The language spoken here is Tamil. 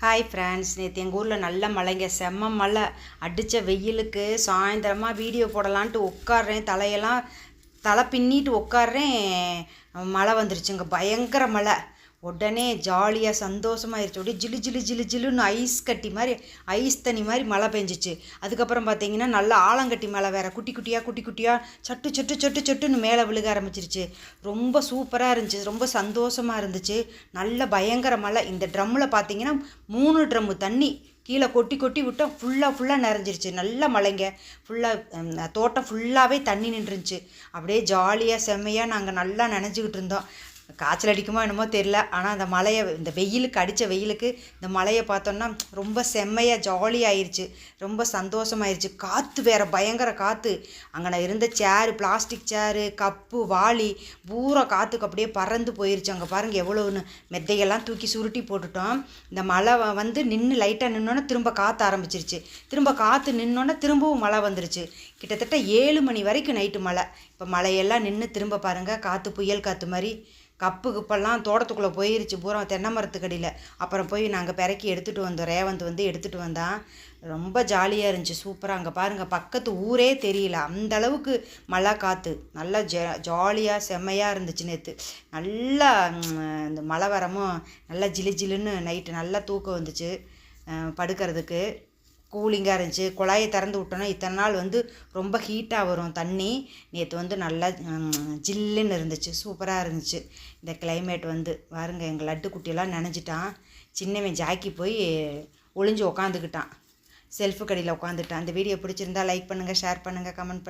ஹாய் ஃப்ரெண்ட்ஸ், நேற்று எங்கள் ஊரில் நல்ல மழைங்க, செம்ம மழை. அடித்த வெயிலுக்கு சாயந்தரமாக வீடியோ போடலான்ட்டு உட்காடுறேன், தலை பின்னிட்டு உட்காடுறேன். மழை வந்துருச்சுங்க, பயங்கர மழை. உடனே ஜாலியாக சந்தோஷமாயிருச்சு. அப்படியே ஜிலு ஜிலு ஜிலு ஜிலுன்னு ஐஸ் தண்ணி மாதிரி மழை பெஞ்சிச்சு. அதுக்கப்புறம் பார்த்தீங்கன்னா நல்லா ஆலங்கட்டி மழை வேறு, குட்டி குட்டியாக சட்டு சட்டு சட்டு சட்டுன்னு மேலே விழுக ஆரம்பிச்சிருச்சு. ரொம்ப சூப்பராக இருந்துச்சு, ரொம்ப சந்தோஷமாக இருந்துச்சு. நல்ல பயங்கர மழை. இந்த ட்ரம்மில் பார்த்தீங்கன்னா 3 ட்ரம்மு தண்ணி கீழே கொட்டி விட்டால் ஃபுல்லாக நிறைஞ்சிருச்சு. நல்ல மழைங்க, ஃபுல்லாக தோட்டம் ஃபுல்லாகவே தண்ணி நின்றுச்சு. அப்படியே ஜாலியாக செம்மையாக நாங்கள் நல்லா நனைஞ்சிக்கிட்டு இருந்தோம். காய்ச்சல் அடிக்குமோ என்னமோ தெரில, ஆனால் அந்த மழையை, இந்த வெயிலுக்கு, அடித்த வெயிலுக்கு இந்த மழையை பார்த்தோன்னா ரொம்ப செம்மையாக ஜாலியாகிருச்சு, ரொம்ப சந்தோஷமாயிருச்சு. காற்று வேறு, பயங்கர காற்று. அங்கே இருந்த சேரு, பிளாஸ்டிக் சேரு, கப்பு, வாளி பூரா காற்றுக்கு அப்படியே பறந்து போயிருச்சு. அங்கே பாருங்கள் எவ்வளோன்னு, மெத்தையெல்லாம் தூக்கி சுருட்டி போட்டுட்டோம். இந்த மழை வந்து லைட்டாக நின்னோன்னே திரும்ப காற்று ஆரம்பிச்சிருச்சு. திரும்ப காற்று நின்னோன்னே திரும்பவும் மழை வந்துருச்சு. கிட்டத்தட்ட 7 மணி வரைக்கும் நைட்டு மழை. இப்போ மழையெல்லாம் நின்று திரும்ப பாருங்கள் காற்று, புயல் காற்று மாதிரி கப்பெல்லாம் தோட்டத்துக்குள்ளே போயிருச்சு பூரா, தென்னை மரத்துக்கடியில். அப்புறம் போய் நாங்கள் பிறக்கி எடுத்துகிட்டு வந்தோம். ரேவந்த் வந்து எடுத்துகிட்டு வந்தான். ரொம்ப ஜாலியாக இருந்துச்சு, சூப்பராக. அங்கே பாருங்கள், பக்கத்து ஊரே தெரியல, அந்தளவுக்கு மழை காற்று. நல்லா ஜாலியாக செம்மையாக இருந்துச்சு நேற்று. நல்லா இந்த மழை வரமும் நல்லா ஜிலு ஜிலுன்னு நைட்டு நல்லா தூக்கம் வந்துச்சு. படுக்கிறதுக்கு கூலிங்காக இருந்துச்சு. குழாயை திறந்து விட்டோன்னா இத்தனை நாள் வந்து ரொம்ப ஹீட்டாக வரும் தண்ணி. நேற்று வந்து நல்லா ஜில்லுன்னு இருந்துச்சு, சூப்பராக இருந்துச்சு. இந்த கிளைமேட் வந்து பாருங்க, எங்கள் லட்டு குட்டியெல்லாம் நனைஞ்சிட்டான். சின்னவன் ஜாக்கி போய் ஒளிஞ்சு உக்காந்துக்கிட்டான், செல்ஃபு கடியில் உட்காந்துட்டான். அந்த வீடியோ பிடிச்சிருந்தா லைக் பண்ணுங்கள், ஷேர் பண்ணுங்கள், கமெண்ட்